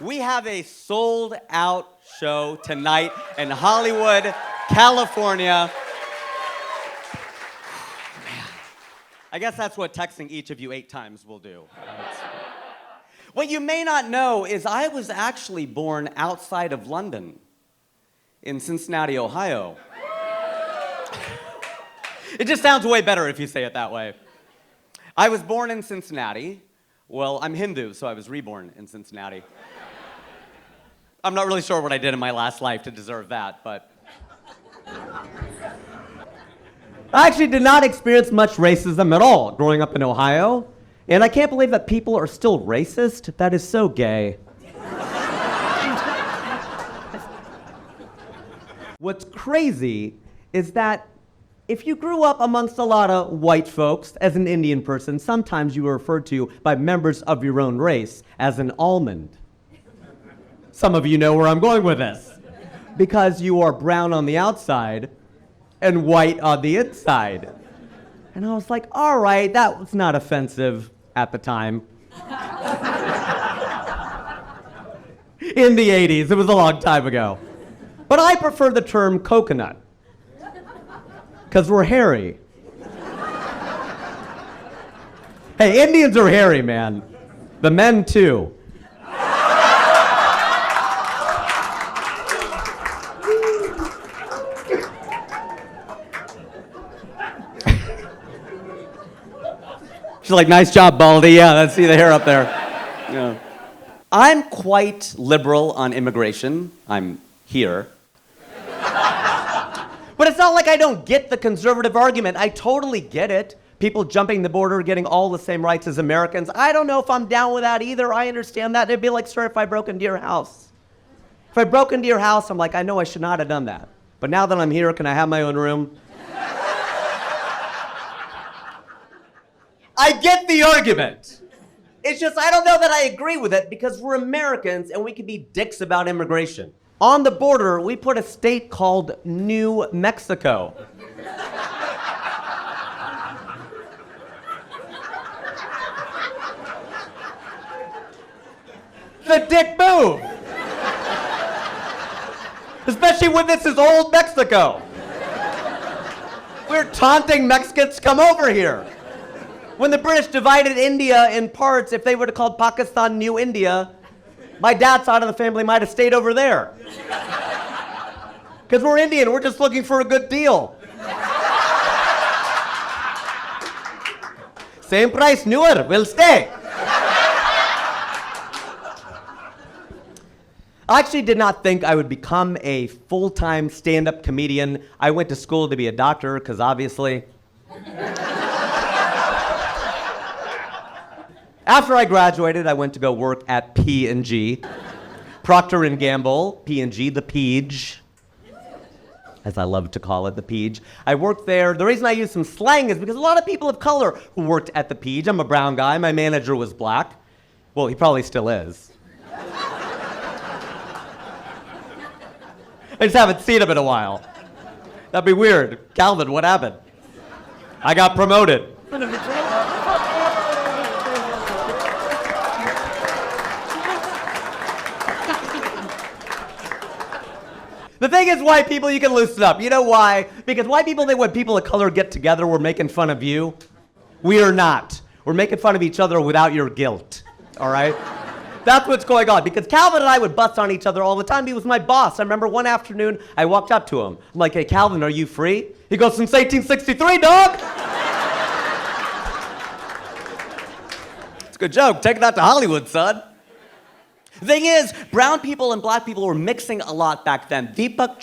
We have a sold-out show tonight in Hollywood, California. Man, I guess that's what texting each of you 8 times will do. What you may not know is I was actually born outside of London, in Cincinnati, Ohio. It just sounds way better if you say it that way. I was born in Cincinnati. Well, I'm Hindu, so I was reborn in Cincinnati. I'm not really sure what I did in my last life to deserve that, but... I actually did not experience much racism at all growing up in Ohio, and I can't believe that people are still racist. That is so gay. What's crazy is that if you grew up amongst a lot of white folks as an Indian person, sometimes you were referred to by members of your own race as an almond. Some of you know where I'm going with this. Because you are brown on the outside and white on the inside. And I was like, all right, that was not offensive at the time. In the 80s, it was a long time ago. But I prefer the term coconut. Because we're hairy. Hey, Indians are hairy, man. The men, too. She's like, nice job, Baldy. Yeah, let's see the hair up there. Yeah. I'm quite liberal on immigration. I'm here. But it's not like I don't get the conservative argument. I totally get it. People jumping the border, getting all the same rights as Americans. I don't know if I'm down with that either. I understand that. It'd be like, sir, if I broke into your house. If I broke into your house, I'm like, I know I should not have done that. But now that I'm here, can I have my own room? I get the argument. It's just, I don't know that I agree with it because we're Americans and we can be dicks about immigration. On the border, we put a state called New Mexico. The dick move. Especially when this is old Mexico. We're taunting Mexicans to come over here. When the British divided India in parts, if they would have called Pakistan New India, my dad's side of the family might have stayed over there. Because we're Indian, we're just looking for a good deal. Same price, newer, we'll stay. I actually did not think I would become a full-time stand-up comedian. I went to school to be a doctor, because obviously... After I graduated, I went to go work at P&G. Procter & Gamble, P&G, the Peach, as I love to call it, the Peach. I worked there. The reason I use some slang is because a lot of people of color who worked at the Peach. I'm a brown guy. My manager was black. Well, he probably still is. I just haven't seen him in a while. That'd be weird. Calvin, what happened? I got promoted. The thing is, white people, you can loosen up. You know why? Because white people think when people of color get together, we're making fun of you. We are not. We're making fun of each other without your guilt, all right? That's what's going on. Because Calvin and I would bust on each other all the time. He was my boss. I remember one afternoon, I walked up to him. I'm like, hey, Calvin, are you free? He goes, since 1863, dog! It's a good joke. Take that to Hollywood, son. The thing is, brown people and black people were mixing a lot back then. Deepak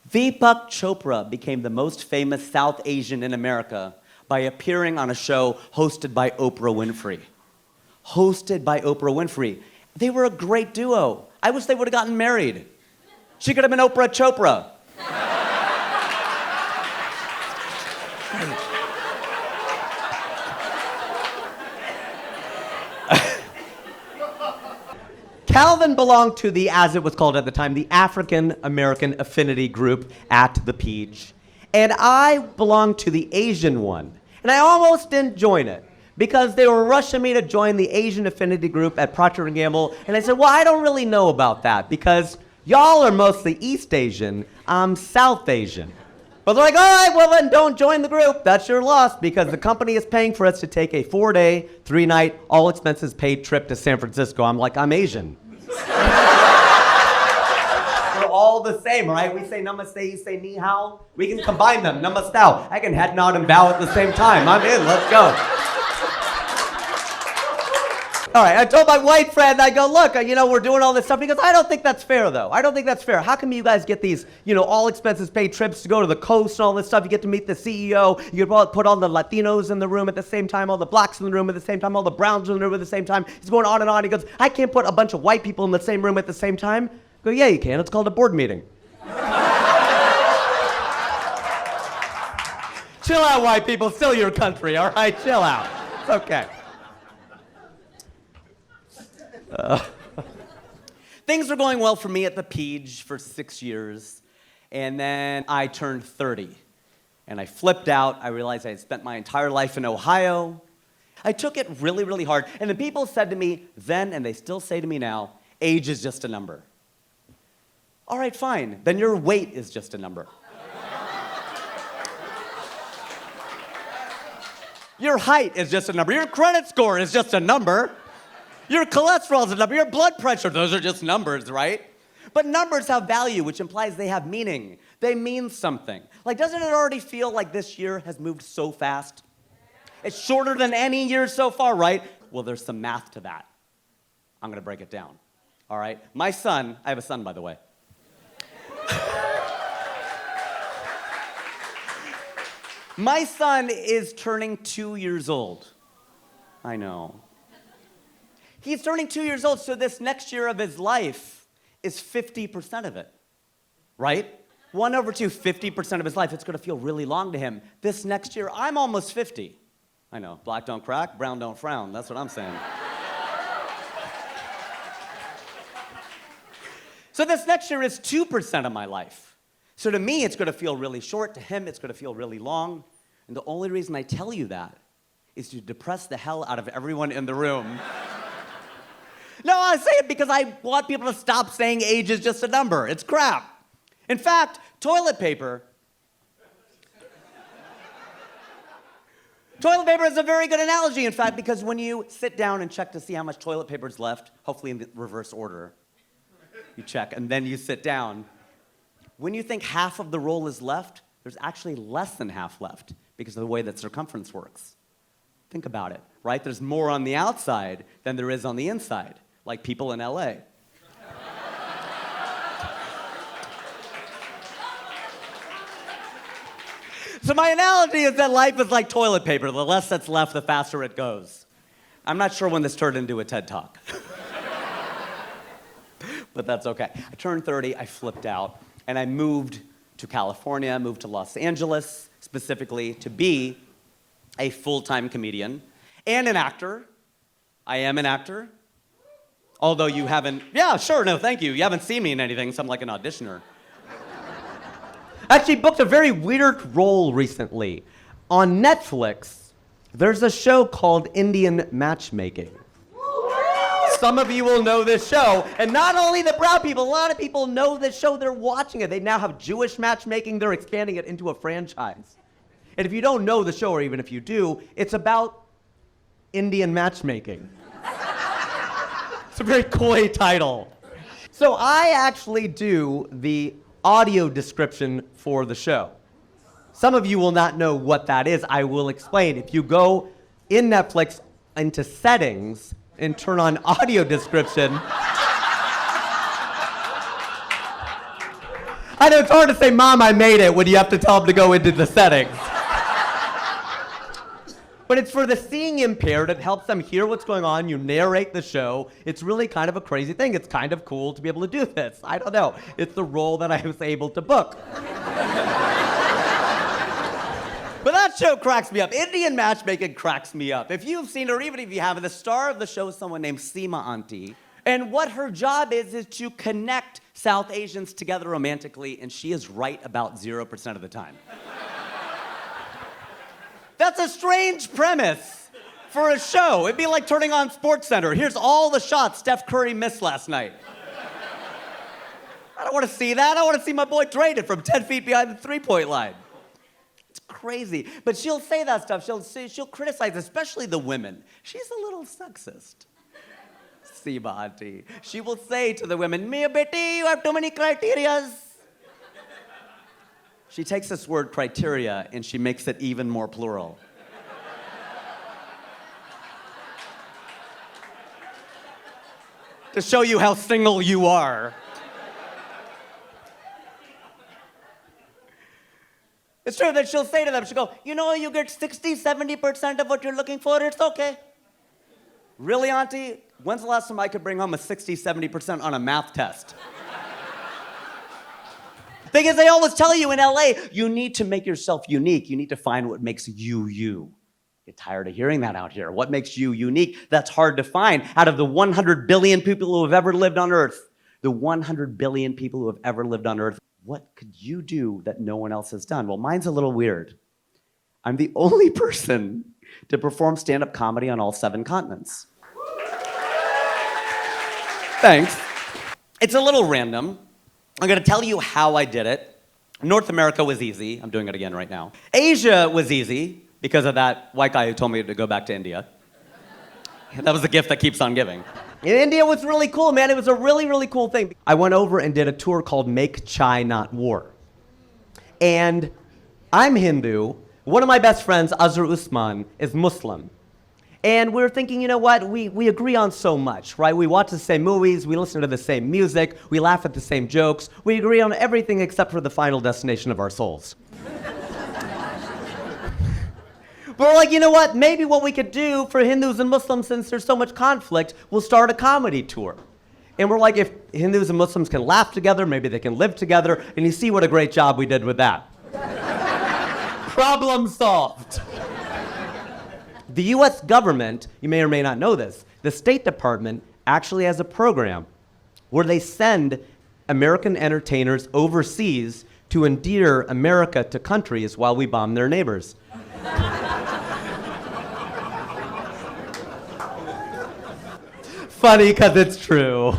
Chopra became the most famous South Asian in America by appearing on a show hosted by Oprah Winfrey. They were a great duo. I wish they would have gotten married. She could have been Oprah Chopra. Calvin belonged to the, as it was called at the time, the African American Affinity Group at the Peach. And I belonged to the Asian one. And I almost didn't join it because they were rushing me to join the Asian affinity group at Procter & Gamble, and I said, well, I don't really know about that because y'all are mostly East Asian, I'm South Asian. But they're like, all right, well then don't join the group. That's your loss because the company is paying for us to take a 4-day, 3-night, all expenses paid trip to San Francisco. I'm like, I'm Asian. We're all the same, right? We say namaste, you say ni hao. We can combine them, namastao. I can head nod and bow at the same time. I'm in, let's go. All right, I told my white friend, I go, look, we're doing all this stuff. He goes, I don't think that's fair, though. I don't think that's fair. How come you guys get these, all expenses paid trips to go to the coast and all this stuff? You get to meet the CEO. You get put all the Latinos in the room at the same time, all the blacks in the room at the same time, all the browns in the room at the same time. He's going on and on. He goes, I can't put a bunch of white people in the same room at the same time. I go, yeah, you can. It's called a board meeting. Chill out, white people. Still your country, all right? Chill out. It's okay. Things were going well for me at the Peach for 6 years, and then I turned 30, and I flipped out. I realized I had spent my entire life in Ohio. I took it really, really hard, and the people said to me then, and they still say to me now, age is just a number. All right, fine, then your weight is just a number. Your height is just a number. Your credit score is just a number. Your cholesterol is a number. Your blood pressure, those are just numbers, right? But numbers have value, which implies they have meaning. They mean something. Like, doesn't it already feel like this year has moved so fast? It's shorter than any year so far, right? Well, there's some math to that. I'm going to break it down, all right? My son, I have a son, by the way. My son is turning 2 years old. I know. He's turning 2 years old, so this next year of his life is 50% of it, right? 1/2, 50% of his life, it's gonna feel really long to him. This next year, I'm almost 50. I know, black don't crack, brown don't frown, that's what I'm saying. So this next year is 2% of my life. So to me, it's gonna feel really short, to him, it's gonna feel really long. And the only reason I tell you that is to depress the hell out of everyone in the room. No, I say it because I want people to stop saying age is just a number. It's crap. In fact, toilet paper is a very good analogy, in fact, because when you sit down and check to see how much toilet paper is left, hopefully in the reverse order, you check, and then you sit down. When you think half of the roll is left, there's actually less than half left because of the way that circumference works. Think about it, right? There's more on the outside than there is on the inside. Like people in LA. So my analogy is that life is like toilet paper. The less that's left, the faster it goes. I'm not sure when this turned into a TED Talk. But that's okay. I turned 30, I flipped out, and I moved to California, moved to Los Angeles, specifically to be a full-time comedian and an actor. I am an actor. Although you haven't, yeah, sure, no, thank you. You haven't seen me in anything, so I'm like an auditioner. Actually booked a very weird role recently. On Netflix, there's a show called Indian Matchmaking. Some of you will know this show, and not only the brown people, a lot of people know this show, they're watching it. They now have Jewish matchmaking, they're expanding it into a franchise. And if you don't know the show, or even if you do, it's about Indian matchmaking. It's a very coy title. So I actually do the audio description for the show. Some of you will not know what that is. I will explain. If you go in Netflix into settings and turn on audio description. I know it's hard to say, Mom, I made it, when you have to tell them to go into the settings. But it's for the seeing impaired. It helps them hear what's going on. You narrate the show. It's really kind of a crazy thing. It's kind of cool to be able to do this. I don't know. It's the role that I was able to book. But that show cracks me up. Indian matchmaking cracks me up. If you've seen it, or even if you haven't, the star of the show is someone named Seema Auntie. And what her job is to connect South Asians together romantically, and she is right about 0% of the time. That's a strange premise for a show. It'd be like turning on SportsCenter. Here's all the shots Steph Curry missed last night. I don't want to see that. I want to see my boy traded from 10 feet behind the three-point line. It's crazy. But she'll say that stuff. She'll criticize, especially the women. She's a little sexist. Siba auntie. She will say to the women, Mia beti, you have too many criterias. She takes this word criteria and she makes it even more plural. To show you how single you are. It's true that she'll say to them, she'll go, you know, you get 60, 70% of what you're looking for, it's okay. Really, auntie? When's the last time I could bring home a 60, 70% on a math test? Thing is, they always tell you in LA, you need to make yourself unique. You need to find what makes you, you. Get tired of hearing that out here. What makes you unique? That's hard to find. Out of the 100 billion people who have ever lived on Earth, the 100 billion people who have ever lived on Earth, what could you do that no one else has done? Well, mine's a little weird. I'm the only person to perform stand-up comedy on all 7 continents. Thanks. It's a little random. I'm gonna tell you how I did it. North America was easy. I'm doing it again right now. Asia was easy because of that white guy who told me to go back to India. That was the gift that keeps on giving. And India was really cool, man. It was a really, really cool thing. I went over and did a tour called Make Chai Not War. And I'm Hindu. One of my best friends, Azhar Usman, is Muslim. And we were thinking, you know what, we agree on so much, right? We watch the same movies, we listen to the same music, we laugh at the same jokes, we agree on everything except for the final destination of our souls. But we're like, you know what, maybe what we could do for Hindus and Muslims, since there's so much conflict, we'll start a comedy tour. And we're like, if Hindus and Muslims can laugh together, maybe they can live together, and you see what a great job we did with that. Problem solved. The US government, you may or may not know this, the State Department actually has a program where they send American entertainers overseas to endear America to countries while we bomb their neighbors. Funny because it's true.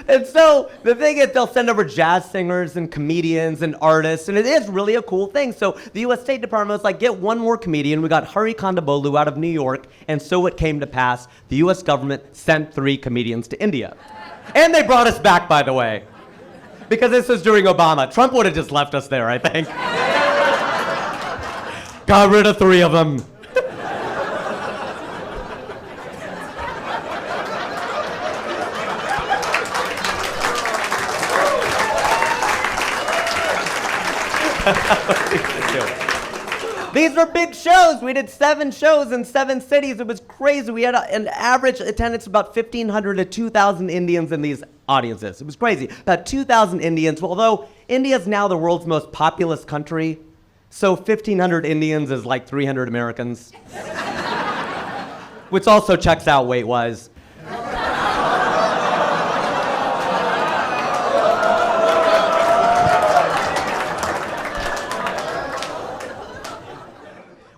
And so the thing is, they'll send over jazz singers and comedians and artists, and it is really a cool thing. So the US State Department was like, get one more comedian. We got Hari Kondabolu out of New York, and so it came to pass. The US government sent 3 comedians to India. And they brought us back, by the way, because this was during Obama. Trump would have just left us there, I think. Got rid of 3 of them. These were big shows. We did 7 shows in 7 cities. It was crazy. We had an average attendance of about 1,500 to 2,000 Indians in these audiences. It was crazy. About 2,000 Indians. Well, although India is now the world's most populous country, so 1,500 Indians is like 300 Americans. Which also checks out weight-wise.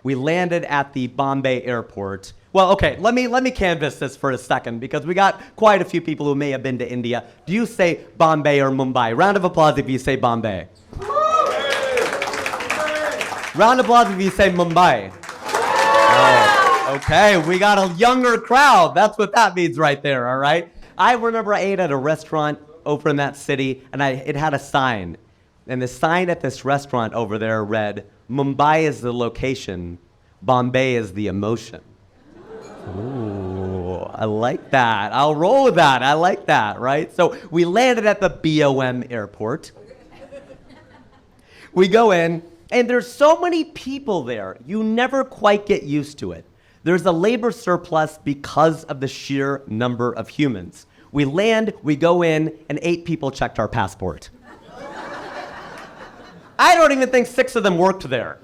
We landed at the Bombay airport. Well, okay, let me canvass this for a second because we got quite a few people who may have been to India. Do you say Bombay or Mumbai? Round of applause if you say Bombay. Round of applause if you say Mumbai. Oh, okay, we got a younger crowd. That's what that means right there, all right? I remember I ate at a restaurant over in that city, and it had a sign. And the sign at this restaurant over there read, Mumbai is the location, Bombay is the emotion. Ooh, I like that. I'll roll with that. I like that, right? So we landed at the BOM airport. We go in, and there's so many people there, you never quite get used to it. There's a labor surplus because of the sheer number of humans. We land, we go in, and 8 people checked our passport. I don't even think 6 of them worked there.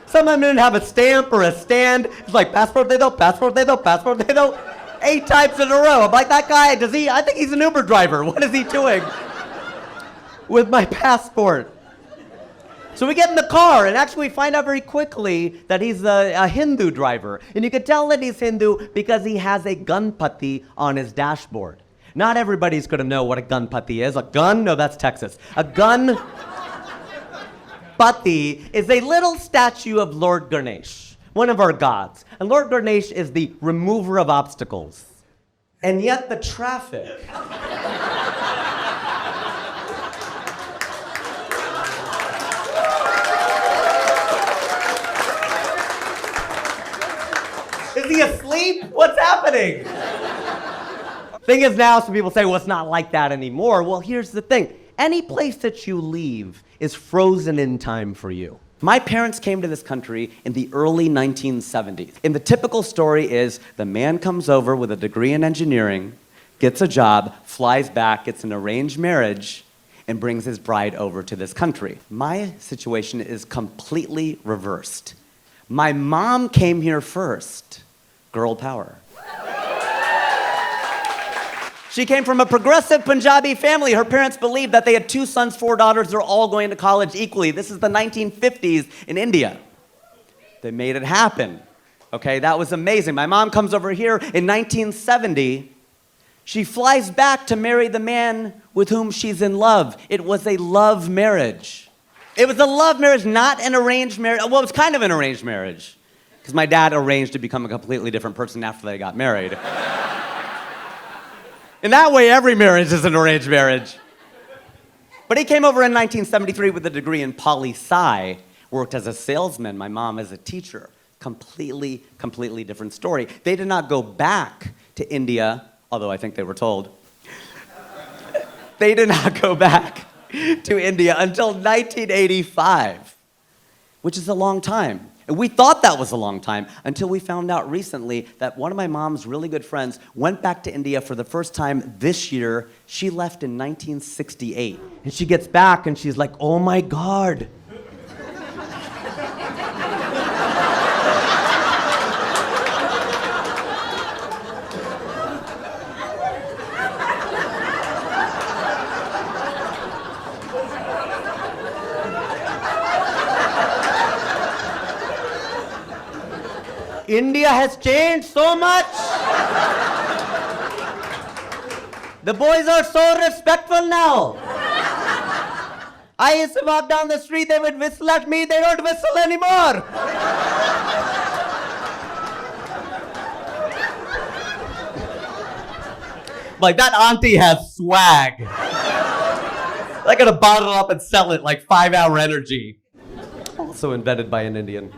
Some of them didn't have a stamp or a stand. It's like, passport de do, passport de do, passport de do. 8 times in a row. I'm like, that guy, I think he's an Uber driver. What is he doing with my passport? So we get in the car, and actually we find out very quickly that he's a Hindu driver. And you can tell that he's Hindu because he has a Ganpati on his dashboard. Not everybody's going to know what a Ganpati is. A gun? No, that's Texas. A Ganpati is a little statue of Lord Ganesh, one of our gods. And Lord Ganesh is the remover of obstacles. And yet the traffic... Is he asleep? What's happening? Thing is now, some people say, well, it's not like that anymore. Well, here's the thing. Any place that you leave is frozen in time for you. My parents came to this country in the early 1970s. And the typical story is the man comes over with a degree in engineering, gets a job, flies back, gets an arranged marriage, and brings his bride over to this country. My situation is completely reversed. My mom came here first. Girl power. She came from a progressive Punjabi family. Her parents believed that they had 2 sons, 4 daughters. They're all going to college equally. This is the 1950s in India. They made it happen. Okay, that was amazing. My mom comes over here in 1970. She flies back to marry the man with whom she's in love. It was a love marriage. It was a love marriage, not an arranged marriage. Well, it was kind of an arranged marriage. Because my dad arranged to become a completely different person after they got married. In that way, every marriage is an arranged marriage. But he came over in 1973 with a degree in poli-sci, worked as a salesman, my mom as a teacher. Completely different story. They did not go back to India, although I think they were told. They did not go back to India until 1985, which is a long time. And we thought that was a long time until we found out recently that one of my mom's really good friends went back to India for the first time this year. She left in 1968. And she gets back and she's like, oh my God. India has changed so much. The boys are so respectful now. I used to walk down the street, they would whistle at me, they don't whistle anymore. Like, that auntie has swag. I gotta bottle up and sell it like 5-hour energy. Also invented by an Indian.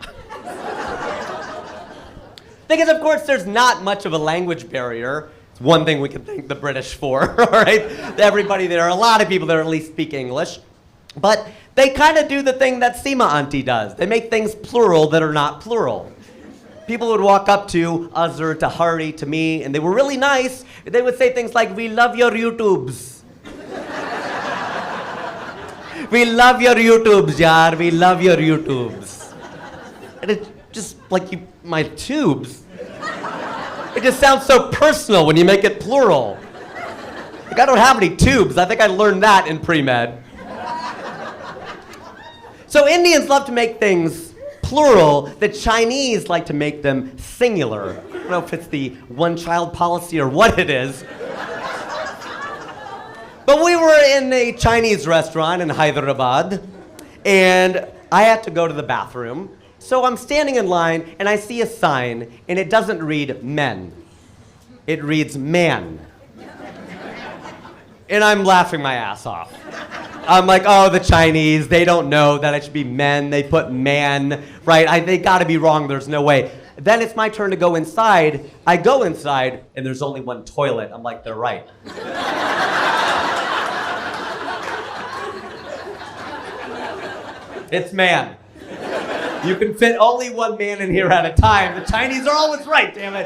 Thing is, of course, there's not much of a language barrier. It's one thing we can thank the British for, all right? Everybody there, a lot of people there at least speak English. But they kind of do the thing that Seema auntie does. They make things plural that are not plural. People would walk up to Azhar, to Hari, to me, and they were really nice. They would say things like, we love your YouTubes. We love your YouTubes, yaar. We love your YouTubes. And it's just like my tubes. It just sounds so personal when you make it plural. Like, I don't have any tubes. I think I learned that in pre-med. So Indians love to make things plural. The Chinese like to make them singular. I don't know if it's the one-child policy or what it is. But we were in a Chinese restaurant in Hyderabad, and I had to go to the bathroom. So I'm standing in line, and I see a sign, and it doesn't read men. It reads man. And I'm laughing my ass off. I'm like, oh, the Chinese, they don't know that it should be men. They put man, right? They gotta be wrong, there's no way. Then it's my turn to go inside. I go inside, and there's only one toilet. I'm like, they're right. It's man. You can fit only one man in here at a time. The Chinese are always right, damn it.